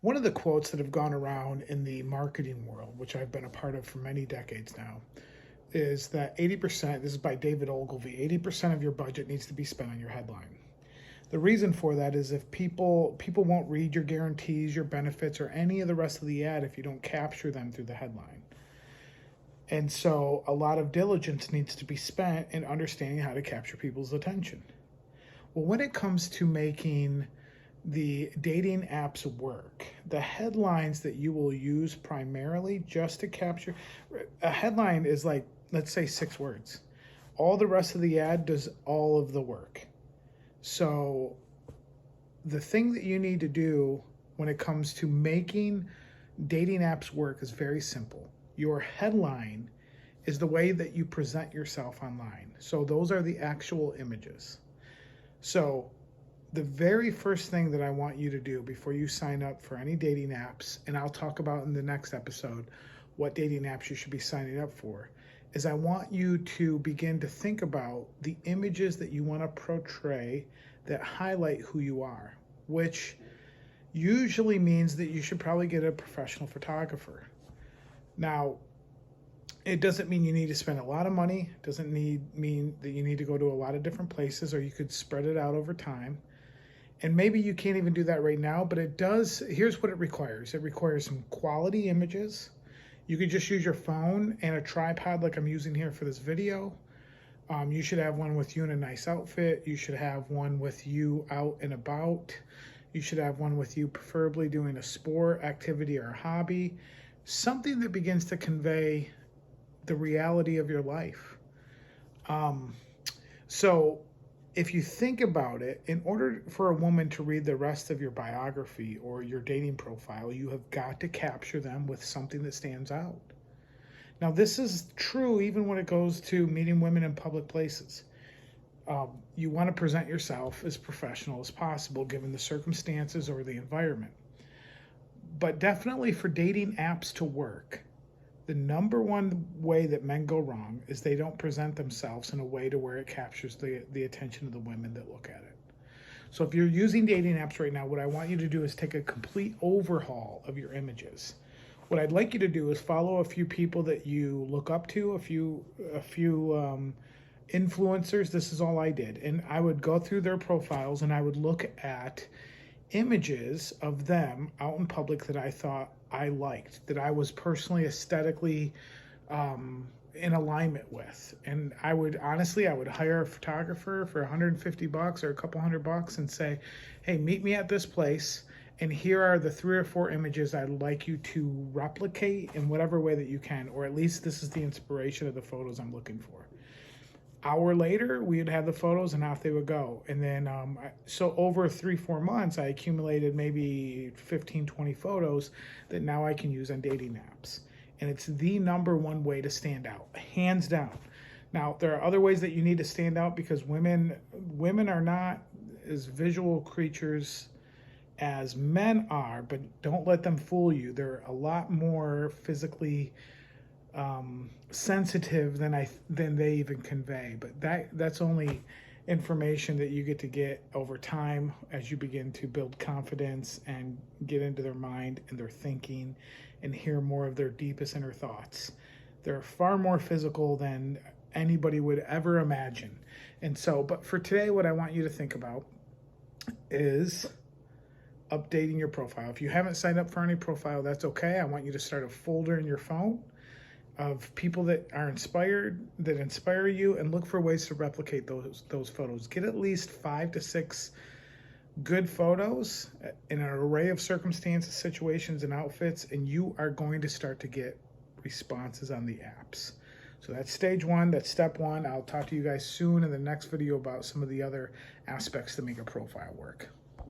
One of the quotes that have gone around in the marketing world, which I've been a part of for many decades now, is that 80%, this is by David Ogilvy, 80% of your budget needs to be spent on your headline. The reason for that is if people won't read your guarantees, your benefits, or any of the rest of the ad if you don't capture them through the headline. And so a lot of diligence needs to be spent in understanding how to capture people's attention. Well, when it comes to making the dating apps work, the headlines that you will use primarily just to capture a headline is like, let's say 6 words. All the rest of the ad does all of the work. So the thing that you need to do when it comes to making dating apps work is very simple. Your headline is the way that you present yourself online. So those are the actual images. So the very first thing that I want you to do before you sign up for any dating apps, and I'll talk about in the next episode what dating apps you should be signing up for, is I want you to begin to think about the images that you want to portray that highlight who you are, which usually means that you should probably get a professional photographer. Now, it doesn't mean you need to spend a lot of money. It doesn't mean that you need to go to a lot of different places, or you could spread it out over time. And maybe you can't even do that right now, but it does. Here's what it requires. It requires some quality images. You could just use your phone and a tripod like I'm using here for this video. You should have one with you in a nice outfit. You should have one with you out and about. You should have one with you preferably doing a sport, activity, or hobby. Something that begins to convey the reality of your life. So if you think about it, in order for a woman to read the rest of your biography or your dating profile, you have got to capture them with something that stands out. Now, this is true even when it goes to meeting women in public places. You want to present yourself as professional as possible given the circumstances or the environment. But definitely for dating apps to work, the number one way that men go wrong is they don't present themselves in a way to where it captures the attention of the women that look at it. So if you're using dating apps right now, what I want you to do is take a complete overhaul of your images. What I'd like you to do is follow a few people that you look up to, a few influencers. This is all I did. And I would go through their profiles and I would look at images of them out in public that I thought I liked, that I was personally aesthetically in alignment with. And I would hire a photographer for $150 or a couple $100 and say, hey, meet me at this place. And here are the 3 or 4 images I'd like you to replicate in whatever way that you can, or at least this is the inspiration of the photos I'm looking for. Hour later, we would have the photos and off they would go. And then, so over 3-4 months, I accumulated maybe 15, 20 photos that now I can use on dating apps. And it's the number one way to stand out, hands down. Now, there are other ways that you need to stand out because women are not as visual creatures as men are, but don't let them fool you. They're a lot more physically sensitive than they even convey. But that's only information that you get over time as you begin to build confidence and get into their mind and their thinking and hear more of their deepest inner thoughts. They're far more physical than anybody would ever imagine. And so, but for today, what I want you to think about is updating your profile. If you haven't signed up for any profile, that's okay. I want you to start a folder in your phone of people that are inspired, that inspire you, and look for ways to replicate those photos. Get at least 5 to 6 good photos in an array of circumstances, situations, and outfits, and you are going to start to get responses on the apps. So that's stage 1, that's step 1. I'll talk to you guys soon in the next video about some of the other aspects to make a profile work.